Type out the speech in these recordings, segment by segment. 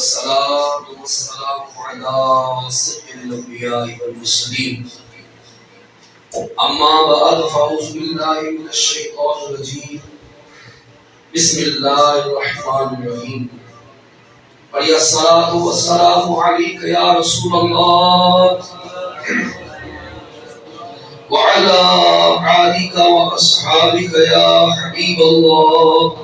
والصلاة والسلام على سيد الأنبياء والمرسلين أما بعد فأعوذ بالله من الشيطان الرجيم بسم الله الرحمن الرحيم وعلى الصلاة والسلام عليك يا رسول الله وعلى آلك وأصحابك يا حبيب الله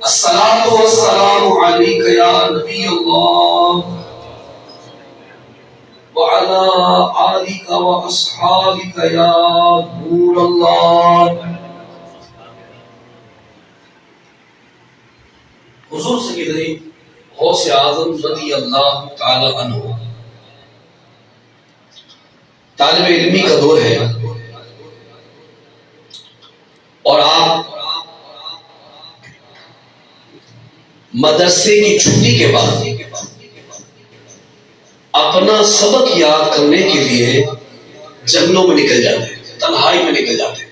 الصلاة والسلام عليك يا نبي الله وعلى آلك وأصحابك يا نور الله. حضور سیدنا غوث اعظم رضی اللہ تعالی عنہ طالب علمی کا دور ہے اور آپ مدرسے کی چھٹی کے بعد اپنا سبق یاد کرنے کے لیے جنگلوں میں نکل جاتے ہیں، تنہائی میں نکل جاتے ہیں.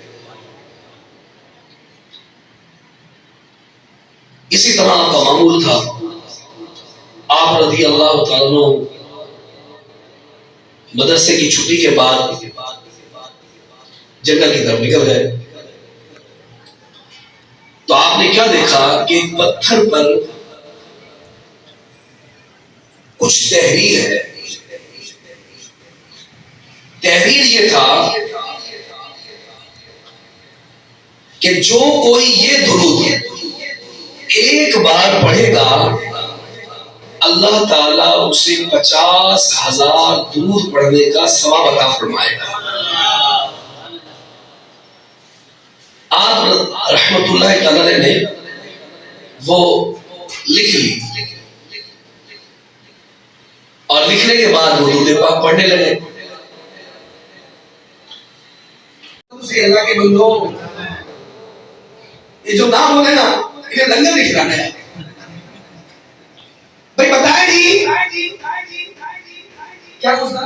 اسی طرح آپ کا معمول تھا. آپ رضی اللہ تعالیٰ عنہ مدرسے کی چھٹی کے بعد جنگل کی طرف نکل گئے تو آپ نے کیا دیکھا کہ ایک پتھر پر کچھ تحریر ہے. تحریر یہ تھا کہ جو کوئی یہ درود ایک بار پڑھے گا اللہ تعالیٰ اسے 50,000 درود پڑھنے کا ثواب عطا فرمائے گا. آپ رحمت اللہ تعالی نے وہ لکھ لی اور لکھنے کے بعد وہ درود پاک پڑھنے لگے. اللہ کے بندوں، یہ جو نام ہونے نا انہیں لنگر نہیں کھلانا ہے. بھائی بتائیں جی کیا پوچھنا،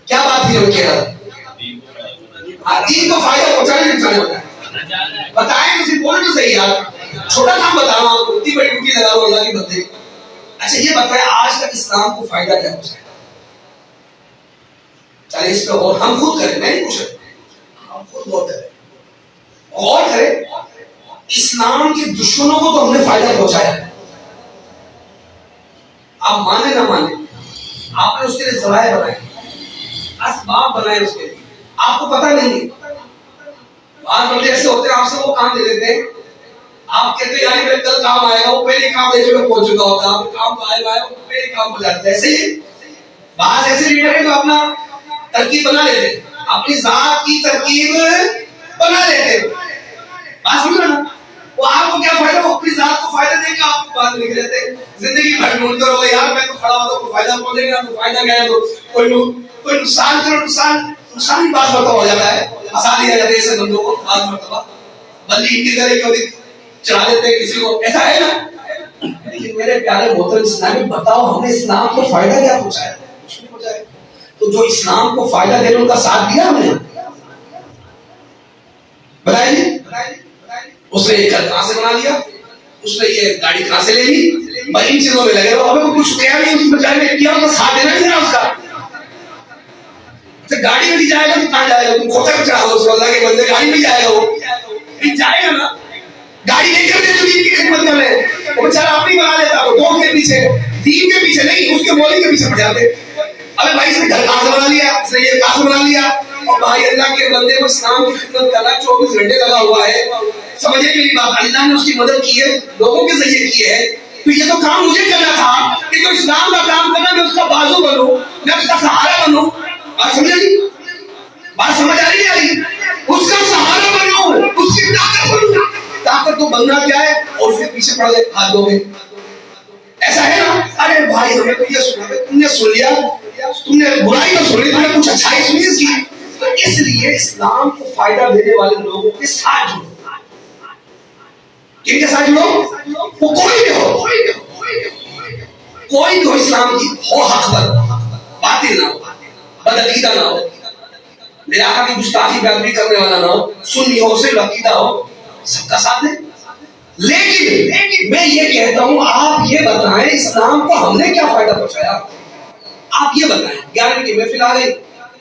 کیا بات تھی ان کے دین کو فائدہ پہنچانے انسان بتائیں. مجھے بولے تو صحیح یار، چھوٹا کام بتا رہا ہوں، اتنی بڑی ڈیوٹی لگا اللہ کے بندے. اچھا یہ بتائیں آج تک اسلام کو فائدہ کیا پہنچایا؟ چاہے اس پہ اور ہم خود کریں، میں نہیں پوچھ رہا، ہم خود غور کریں، غور کریں. اسلام کے دشمنوں کو تو ہم نے فائدہ پہنچایا ہے. آپ مانے نہ مانے، آپ نے اس کے لیے ذرائع بنائے، اسباب بنائے اس کے لیے. آپ کو پتہ نہیں، بعض بندے ایسے ہوتے ہیں آپ سے وہ کام دے دیتے ہیں، آپ کہتے ہیں یعنی میرے کل کام آئے گا، وہ پہلے کام دے کے میں پہنچ چکا ہوتا ہے، آپ کام تو آئے گا وہ پہلے کام ہو جاتا ہے. ایسے ہی بعض ایسے لیڈر ہیں جو اپنا ترکیب بنا لیتے ہیں، اپنی ذات کی ترکیب بنا لیتے ہیں. بات سمجھ رہے نا؟ وہ آپ کو کیا فائدہ، وہ اپنی ذات کو فائدہ دے گا، آپ کو بات لکھ لیتے ہیں. زندگی بھر ڈھونڈتے رہو گے یار میں تو کھڑا ہوتا ہوں فائدہ پہنچے گا، تو فائدہ کیا ہے، تو کوئی نقصان کرو، نقصان ہی بعض مرتبہ ہو جاتا ہے. آسان ہی آ جاتے ہیں ایسے بندوں کو. بعض مرتبہ بندی ان کی طرح کبھی چڑھا دیتے ہیں کسی کو، ایسا ہے نا. لیکن میرے پیارے محترم اسلامی بتاؤ ہم نے اسلام کو فائدہ کیا پہنچایا؟ کچھ نہیں پہنچایا. تو جو اسلام کو فائدہ دے رہے ان کا ساتھ دیا ہم نے؟ بتائیے. اس نے یہ گھر کہاں سے بنا لیا، اس نے یہ گاڑی کہاں سے لے لی، بھائی ان چیزوں میں لگے رہو. ہمیں کچھ کیا نہیں اس بچارے نے کیا، اس کا ساتھ دینا نہیں ہے اس کا. گاڑی میں نہیں جائے گا تو کہاں جائے گا؟ تم کھوتا چڑھا دو اس کو، اللہ کے بندے گاڑی میں جائے گا، وہ جائے گا نا. گاڑی نہیں کرتے تو دین کی خدمت کر رہے، وہ بیچارہ اپنی بنا لیتا، وہ دوست کے پیچھے، دین کے پیچھے نہیں، اس کے مولی کے پیچھے پڑ جاتے. ابے بھائی اس نے گھر کہاں سے بنا لیا، اس نے یہ کہاں سے بنا لیا. اور بھائی اللہ کے بندے کو اسلام کی خدمت کرنا 24 گھنٹے لگا ہوا ہے. سمجھے میری بات، اللہ نے اس کی مدد کی ہے، لوگوں کے ذریعے کی ہے. تو یہ تو کام مجھے کرنا تھا کہ جو اسلام کا کام کرنا میں اس کا بازو بنوں، میں اس کا سہارا بنوں. بات سمجھ رہی، بات سمجھ آ رہی ہے؟ اس کا سہارا بنوں، اس کی طاقت بنوں. طاقت تو بننا کیا ہے، اور اس کے پیچھے پڑ گئے ہاتھ دھو گے. ایسا ہے نا. ارے بھائی ہمیں تو یہ سنا، تم نے سن لیا، تم نے برائی تو سنی، تم نے کچھ اچھائی سنی اس کی. اس لیے اسلام کو فائدہ دینے والے لوگوں کے ساتھ جڑو. کن کے ساتھ جڑو؟ وہ کوئی بھی ہو، کوئی بھی ہو، اسلام کی ہو حق پر، باطل نہ ہو، بدعقیدہ نہ ہو، میرے آقا کی گستاخی بیان کرنے والا نہ ہو، سنی ہو، صرف عقیدہ ہو، سب کا ساتھ دے. لیکن میں یہ کہتا ہوں آپ یہ بتائیں اسلام کو ہم نے کیا فائدہ پہنچایا؟ آپ یہ بتائیں 11 کی محفل آ گئی،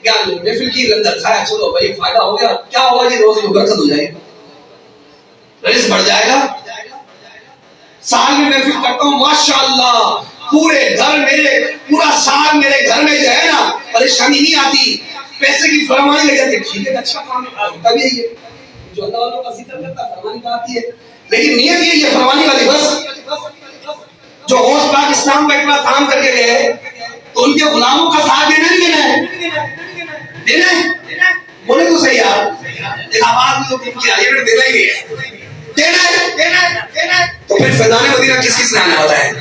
11 محفل کی لنگر کھایا، چلو بھائی فائدہ ہو گیا، کیا ہوگا جی؟ روزی میں برکت ہو جائے گا، رزق بڑھ جائے گا۔ سال میں محفل کرتا ہوں ماشاءاللہ پورے گھر میرے، پورا سال میرے گھر میں جو ہے نا پریشانی نہیں آتی، پیسے کی فراوانی لگ جاتی ہے، ٹھیک ہے اچھا کام ہے، تب یہی ہے جو اللہ والوں کا ذکر کرتا ہے، فراوانی کا آتی ہے، لیکن نیت یہی ہے فراوانی والی بس۔ جو غوث پاک اسلام کا اتنا کام کر کے گئے تو ان کے غلاموں کا ساتھ دینا نہیں دینا ہے؟ دینا ہے؟ بولے تو صحیح یار، ایک آواز میں تو دینا ہی ہے، دینا ہے۔ تو پھر فیضان مدینہ کس کس نے آنے والا ہے؟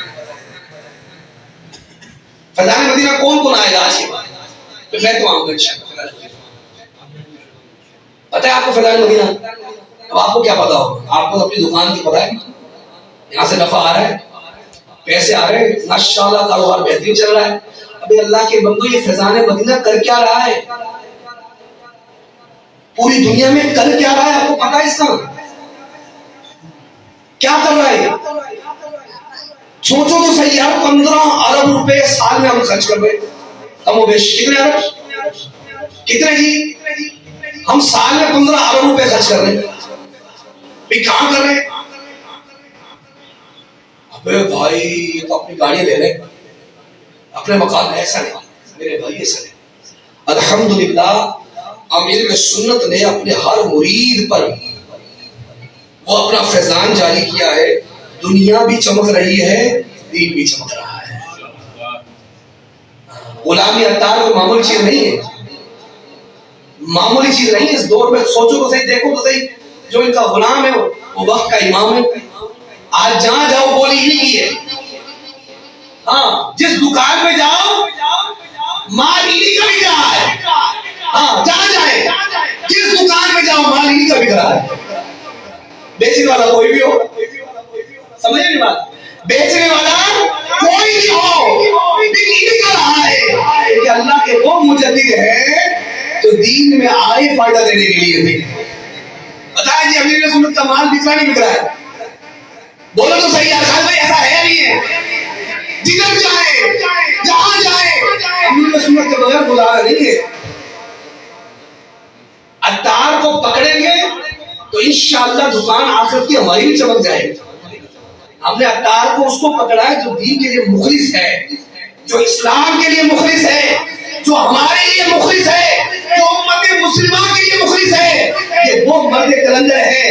فیضان مدینہ کون کون آئے گا آج کے بعد؟ پھر میں تو آؤں گا انشاءاللہ۔ پتہ ہے آپ کو فیضان مدینہ؟ اب آپ کو کیا پتا ہوگا؟ آپ کو اپنی دکان کی پتہ ہے، یہاں سے نفع آ رہا ہے، پیسے آ رہے ہیں، ماشاءاللہ کاروبار بہترین چل رہا ہے۔ ابھی اللہ کے بندو یہ فیضان مدینہ کر کیا رہا ہے؟ پوری دنیا میں کر کیا رہا ہے؟ آپ کو پتا ہے اس کا کیا کر رہا ہے؟ سوچو تو صحیح یار، 15 ارب روپے سال میں ہم خرچ کر رہے ہیں، کم و بیش کتنے ارب؟ کتنے جی؟ ہم سال میں 15 ارب روپے خرچ کر رہے ہیں، بھی کہاں کر رہے ہیں؟ ابے بھائی یہ تو اپنی گاڑی لے رہے اپنے مکان میں، ایسا نہیں میرے بھائی، ایسا نہیں۔ الحمدللہ امیر سنت نے اپنے ہر مرید پر وہ اپنا فیضان جاری کیا ہے، دنیا بھی چمک رہی ہے، دین بھی چمک رہا ہے۔ غلامی عطار کو معمولی چیز نہیں ہے، معمولی چیز نہیں ہے اس دور میں۔ سوچو تو صحیح، دیکھو تو صحیح، جو ان کا غلام ہے وہ وقت کا امام ہے، آج جہاں جاؤ بولی ہی کی ہے، ہاں جس دکان پہ جاؤ مال انہی کا بک رہا ہے، ہاں جہاں جائے جس دکان پہ جاؤ مال انہی کا بک رہا ہے، بیچنے والا کوئی بھی ہو، سمجھے نہیں بات؟ بیچنے والا کوئی بھی ہو، بک انہی کا رہا ہے، کہ اللہ کے وہ مجدد ہے جو دین میں آئے فائدہ دینے کے لیے تھے۔ بتائیں جی امیر سنت کا مال بک رہا نہیں بک رہا ہے؟ بولو تو صحیح یار، بھائی ایسا ہے نہیں ہے، جدھر جائے جہاں جائے امیر سنت کے بغیر گزارا نہیں ہے۔ عطار کو پکڑیں گے تو انشاءاللہ دکان آخرت کی ہماری بھی چمک جائے گی۔ ہم نے عطار کو اس کو پکڑا ہے جو دین کے لیے مخلص ہے، جو اسلام کے لیے مخلص ہے، جو ہمارے لیے مخلص ہے، جو امت مسلمہ کے لیے مخلص ہے، یہ وہ مرد کلندر ہے۔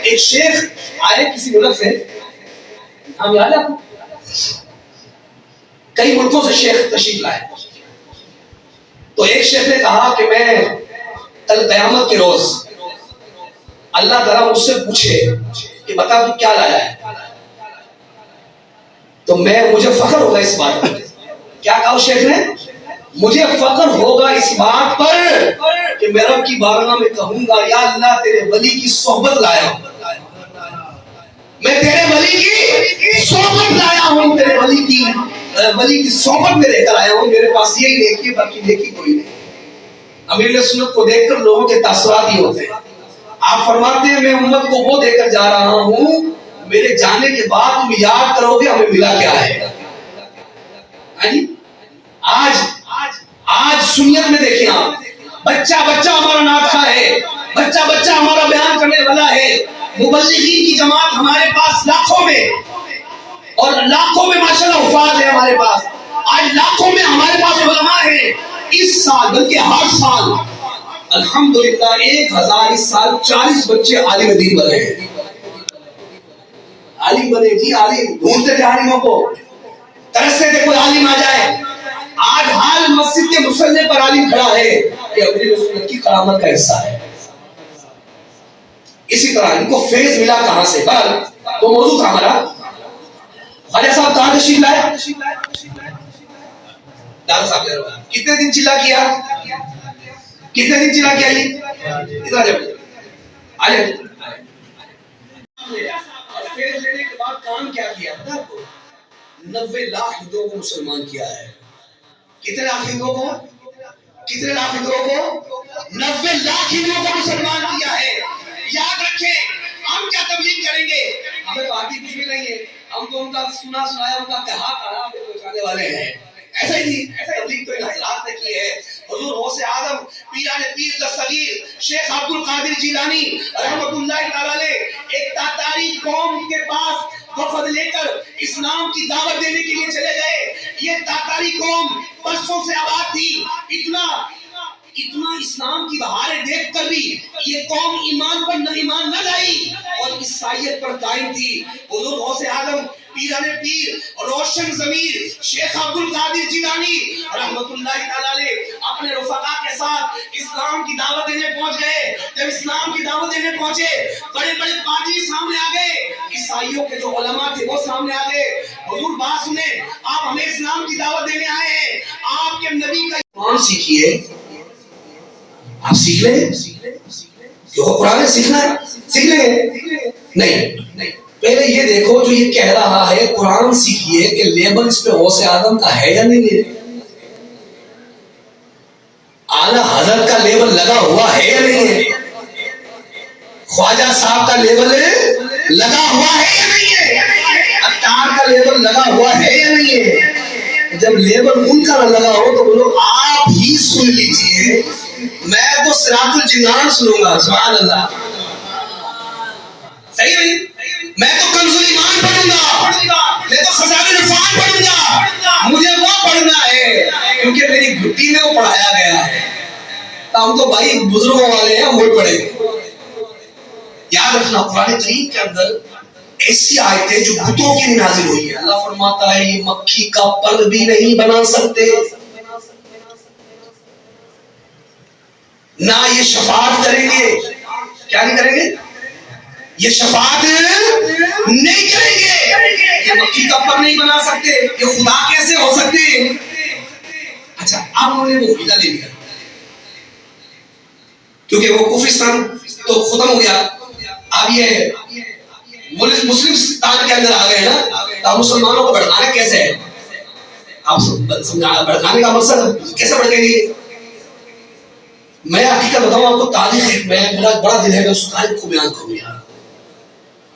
ایک شیخ آئے کسی ملک سے، ہم یاد ہے آپ کو؟ کئی ملکوں سے شیخ تشریف لائے، تو ایک شیخ نے کہا کہ میں کل قیامت کے روز اللہ تعالیٰ مجھ سے پوچھے کہ بتا تو کیا لایا ہے، تو مجھے فخر ہوگا اس بات پر۔ کیا کہا شیخ نے؟ مجھے فخر ہوگا اس بات پر کہ میں رب کی بارگاہ میں کہوں گا یا اللہ تیرے ولی کی صحبت لایا ہوں، میں تیرے ولی کی صحبت لایا ہوں، تیرے ولی کی صحبت میں لے کر آیا ہوں، میرے پاس یہی نیکی ہے، باقی نیکی کوئی نہیں۔ امیر سنت کو دیکھ کر لوگوں کے تاثرات ہی ہوتے ہیں۔ آپ فرماتے ہیں میں امت کو وہ دے کر جا رہا ہوں، میرے جانے کے بعد تم یاد کرو گے ہمیں ملا کیا ہے۔ آج سنیت میں دیکھیں آپ، بچہ ہمارا نعت خواہ ہے، بچہ ہمارا بیان کرنے والا ہے، مبلغین کی جماعت ہمارے پاس لاکھوں میں، اور لاکھوں میں ماشاءاللہ حفاظ ہے ہمارے پاس، آج لاکھوں میں ہمارے پاس علماء ہیں۔ اس سال بلکہ ہر سال الحمدللہ 1000 اس سال 40 بچے عالم دین بنے ہیں، عالم بنے جی، عالم ڈھونڈتے تھے عالموں کو، ترستے تھے کوئی عالم آ جائے۔ آج حال مسجد کے مصلی پر عالم کھڑا ہے، یہ امیر سنت کی کرامت کا حصہ ہے۔ اسی طرح ان کو فیض ملا کہاں سے؟ تو موضوع تھا ہمارا، خواجہ صاحب کہاں تشریف لائے؟ دادا صاحب کتنے دن چلا کیا؟ کتنے دن چلا کیا؟ ادھر آ جائے۔ فیض لینے کے بعد کام کیا کیا پتہ آپ کو؟ 90 لاکھ ہندوؤں کو مسلمان کیا ہے۔ کتنے لاکھ ہندوؤں کو؟ کتنے لاکھ ہندوؤں کو؟ 90 لاکھ ہندوؤں کو مسلمان کیا ہے۔ یاد رکھیں ہم کیا تبلیغ کریں گے؟ ہمیں باقی کچھ بھی نہیں ہے، ہم تو ان کا سنا سنایا ان کا کہا پہنچانے والے ہیں. ایسا ہی تبلیغ تو ان حضرات نے کی ہے. حضور غوث اعظم پیران پیر دستگیر شیخ عبد القادر جیلانی رحمۃ اللہ تعالی علیہ ایک تاتاری قوم کے پاس وفد لے کر اسلام کی دعوت دینے کے لیے چلے گئے. یہ تاتاری قوم برسوں سے آباد تھی. اتنا اسلام کی بہاریں دیکھ کر بھی یہ قوم ایمان نہ لائی اور عیسائیت پر قائم تھی. حضور غوث اعظم پیران پیر روشن ضمیر شیخ عبد القادر جیلانی رحمۃ اللہ تعالی علیہ اپنے رفقا کے ساتھ اسلام کی دعوت دینے پہنچ گئے. جب اسلام کی دعوت دینے پہنچے بڑے بڑے پادری سامنے آ گئے، عیسائیوں کے جو علماء تھے وہ سامنے آ گئے. حضور بات سنیں، آپ ہمیں اسلام کی دعوت دینے آئے ہیں، آپ کے نبی کا ایمان سیکھیے. آپ سیکھ لیں جو قرآن سیکھنا ہے سیکھ لیں گے؟ نہیں. پہلے یہ دیکھو جو یہ کہہ رہا ہے قرآن سیکھیے کہ لیبل اس پہ غوث اعظم کا ہے یا نہیں ہے؟ اعلیٰ حضرت کا لیبل لگا ہوا ہے یا نہیں ہے؟ خواجہ صاحب کا لیبل لگا ہوا ہے یا نہیں ہے؟ عطار کا لیبل لگا ہوا ہے یا نہیں ہے؟ جب لیبل ان کا نہ لگا ہو تو بولو آپ ہی سن لیجئے، میں تو صراط الجنان سنوں گا. سبحان اللہ. صحیح نہیں؟ میں تو کنز ایمان پڑھوں گا، میں تو خزائن عرفان پڑھوں گا. مجھے وہ پڑھنا ہے کیونکہ میری گھٹی میں وہ پڑھایا گیا ہے. ہم تو بھائی بزرگوں والے ہیں، ہم وہی پڑھیں گے. یاد رکھنا قرآن کریم کے اندر ایسی آیتیں جو بتوں کی نازل ہوئی ہے. اللہ فرماتا ہے یہ مکھی کا پر بھی نہیں بنا سکتے، نہ یہ شفاعت کریں گے. کیا نہیں کریں گے؟ یہ شفاعت نہیں کریں گے. یہ مکھی کا پر نہیں بنا سکتے، یہ خدا کیسے ہو سکتے ہیں؟ اچھا اب انہوں نے وہ ویزا لے لیا کیونکہ وہ کفرستان تو ختم ہو گیا. اب یہ مسلمستان کے اندر آ گئے نا، تو مسلمانوں کو بھڑکانا کیسے ہے؟ آپ بھڑکانے کا مقصد کیسے بھڑکیں گے؟ میں حقیقت بتاؤں آپ کو، تاریخ میں میرا بڑا دل ہے میں اس تاریخ کو بیان کروں یار.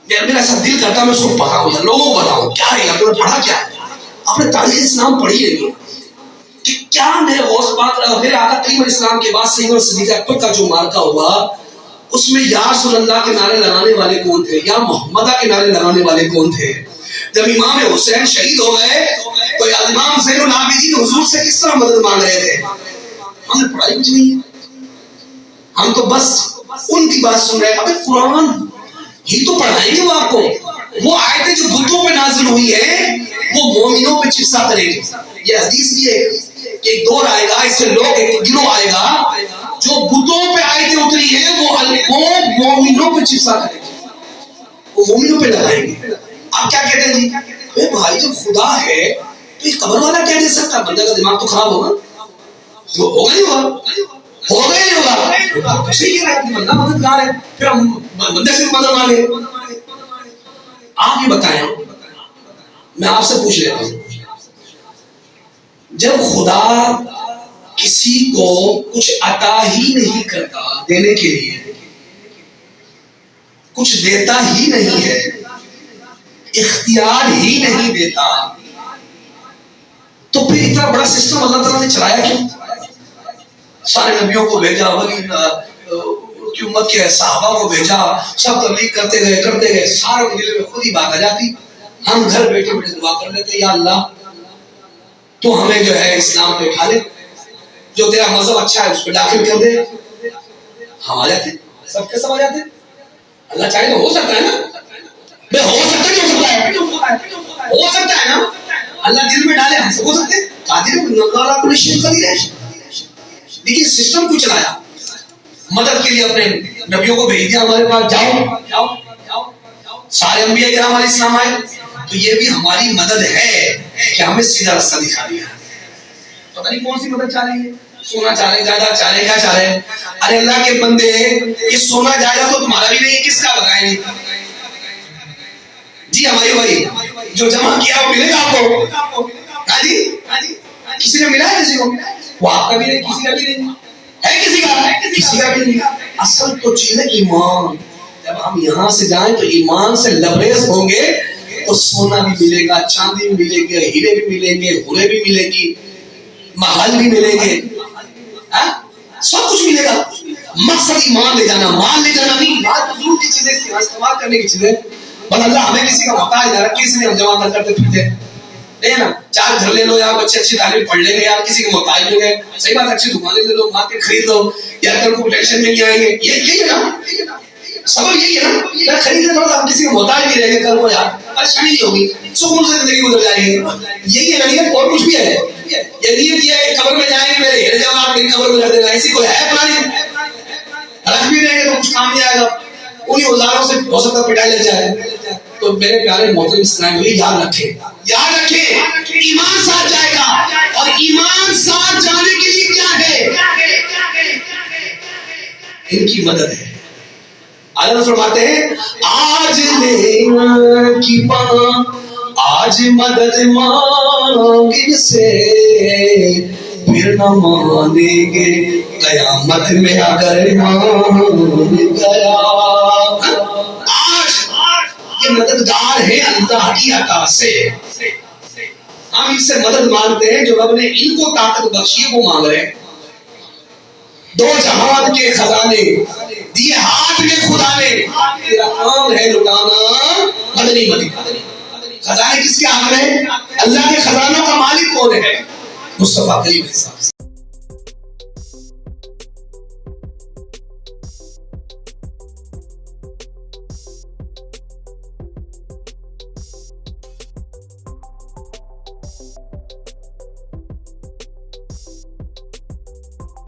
میرا ایسا دل کرتا میں اس کو بتاؤں یار، لوگوں کو بتاؤں کیا ہے. آپ نے پڑھا کیا ہے؟ آپ نے تاریخ اسلام پڑھی ہے کہ کیا میرے غوث پاک میرے آقا کریم اسلام کے بعد سید اور صدیقہ اکبر کا جو مارکا ہوا اس میں یا رسول اللہ کے نعرے لگانے والے کون تھے، یا محمدہ کے نعرے لگانے والے کون تھے؟ جب امام حسین شہید ہو گئے تو امام زین العابدین حضور سے کس طرح مدد مانگ رہے تھے؟ ہم نے پڑھائی کچھ نہیں ہے، ہم تو بس ان کی بات سن رہے ہیں. ابھی قرآن ہی تو پڑھائیں گے وہ آپ کو. وہ آیتیں جو بتوں پہ نازل ہوئی ہے وہ مومنوں پہ چپسا کریں گے. یہ حدیث بھی ہے کہ ایک دور آئے گا، اس سے لوگ ایک گروہ آئے گا جو بتوں پہ آیتیں اتری ہیں وہ مومنوں پہ چپسا کریں گے، وہ مومنوں پہ لگائیں گے. آپ کیا کہتے ہیں جی بھائی جب خدا ہے تو یہ قبر والا کیا دے سکتا؟ بندہ کا دماغ تو خراب ہوگا، ہوگا نہیں ہوگا ہی ہوگا. صحیح ہے بندہ مددگار ہے، پھر ہم بندے سے مدد مانگے. آپ یہ بتائیں، میں آپ سے پوچھ لیتا ہوں، جب خدا کسی کو کچھ عطا ہی نہیں کرتا دینے کے لیے، کچھ دیتا ہی نہیں ہے، اختیار ہی نہیں دیتا، تو پھر اتنا بڑا سسٹم اللہ تعالیٰ نے چلایا کیوں؟ سارے نبیوں کو بھیجا، ولی کی امت کے صحابہ کو بھیجا، سب تبلیغ کرتے گئے. سارے کے دل میں خود ہی بات آ جاتی. ہم گھر بیٹھے بیٹھے دعا کر لیتے یا اللہ تو ہمیں جو ہے اسلام پہ اٹھا لے، جو تیرا مذہب اچھا ہے اس پہ داخل کر دے. ہم آ جاتے، سب کے سب آ جاتے. اللہ چاہے تو ہو سکتا ہے نا، ہو سکتا ہے، ہو سکتا ہے نا. اللہ دل میں ڈالے، ہم سب ہو سکتے. دیکھیے سسٹم کو چلایا، مدد کے لیے اپنے نبیوں کو بھیج دیا ہمارے پاس، جاؤ. سارے انبیاء کرام علیہ السلام آئے. تو یہ بھی ہماری مدد ہے کہ ہمیں سیدھا راستہ دکھا دیا. پتہ نہیں کون سی مدد چاہ رہی ہے، سونا چاہ رہے، جائیداد چاہ رہے، کیا چاہ رہے ہیں؟ ارے اللہ کے بندے یہ سونا جائیداد تو تمہارا بھی نہیں، کس کا بتائیں؟ جی ہماری بھائی جو جمع کیا وہ ملے گا آپ کو. ہاں جی کسی نے ملا ہے؟ کسی کو وہ آپ کا بھی نہیں، کسی کا بھی نہیں ہے، کسی کا بھی نہیں. اصل تو چیز ہے ایمان. جب ہم یہاں سے جائیں تو ایمان سے لبریز ہوں گے تو سونا بھی ملے گا، چاندی بھی ملے گی، ہیرے بھی ملیں گے، ہورے بھی ملے گی، محل بھی ملیں گے، سب کچھ ملے گا۔ مقصد ایمان لے جانا، مال لے جانا نہیں۔ مال فضول کی چیزیں استعمال کرنے کی چیزیں، بس اللہ ہمیں کسی کا محتاج نہ رکھے، اس لیے ہم جمع کر کرتے پھرتے نہیں ہے نا۔ 4 گھر لے لو یار، بچے اچھی تعلیم پڑھ لیں گے یار، کسی کے محتاج ہو گئے، صحیح بات، اچھی دکانیں لے لو، مارکیٹ خرید لو یار، کل کو ٹینشن میں نہیں آئیں گے، یہی ہے نا سبب، یہی ہے نا یار، خریدنے تھوڑا ہم کسی کے محتاج بھی رہیں گے، کل کو یار پریشانی نہیں ہوگی، سکون سے زندگی گزر جائے گی، یہی ہے نا نیت، اور کچھ بھی ہے؟ یہ نیت یہ ہے کہ قبر میں جائیں گے میرے ہیرے جواہرات میری قبر میں رکھ دے گا، ایسی کوئی ہے پلاننگ؟ رکھ بھی رہیں گے تو کچھ کام نہیں آئے گا، انہی اوزاروں سے ہو سکتا پٹائی لگ جائے۔ تو میرے پیارے محترم اسلام ہوئی، یاد رکھیں، یاد رکھیں، ایمان ساتھ جائے گا، اور ایمان ساتھ جانے کے لیے کیا ہے؟ ان کی مدد ہے۔ آج فرماتے ہیں آج لے کی پاں، آج مدد مانگ ان سے، پھر نہ مانیں گے قیامت میں اگر مان گیا۔ آج یہ مددگار ہے اللہ کی عطا سے، ہم ان سے مدد مانگتے ہیں، جو رب نے ان کو طاقت بخشی ہے وہ مانگ رہے ہیں۔ 2 جہان کے خزانے دیے ہاتھ میں خدا نے، تیرا کام ہے لٹانا مدنی مدینہ۔ خزانے کس کے ہاتھ میں؟ اللہ کے خزانوں کا مالک کون ہے؟ مصطفیٰ کریم۔